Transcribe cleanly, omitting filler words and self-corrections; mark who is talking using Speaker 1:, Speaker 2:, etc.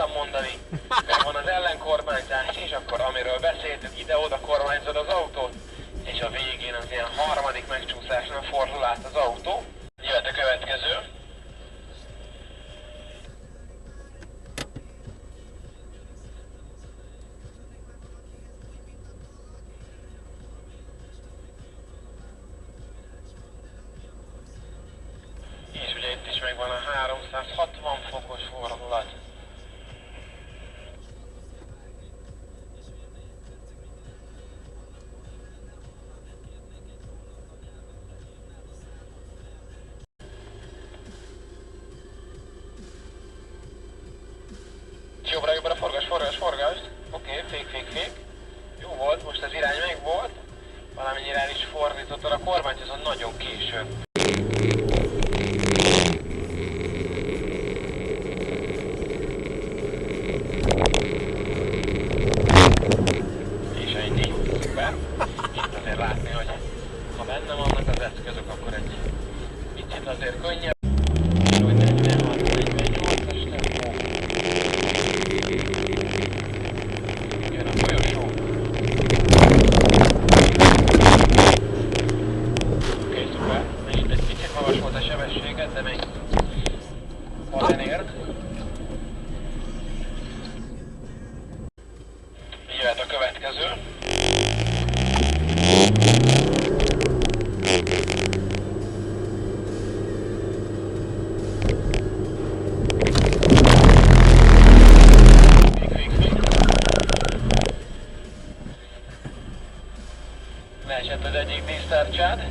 Speaker 1: akartam mondani. Van az ellenkormányzás is, akkor amiről beszéltük, ide-oda kormányzod az autót, és a végén az ilyen harmadik megcsúszásnál fordul át az autó. Jöhet a következő. És ugye itt is megvan a 360 fokos fordulat. Jobbra forgás. Oké, fék. Jó volt, most az irány meg volt. Valamennyire el is fordítottad a kormányt, ez nagyon késő. És ennyi. Szuper. Itt azért látni, hogy ha benne vannak az eszközök, akkor egy picit azért könnyebb. Hogy 46-48-as tempó. Jön a folyosó. Oké, szuper. És itt egy picit magas volt a sebességet, de még van elért. Jöhet a következő. Leesett az egyik dísztárcsád.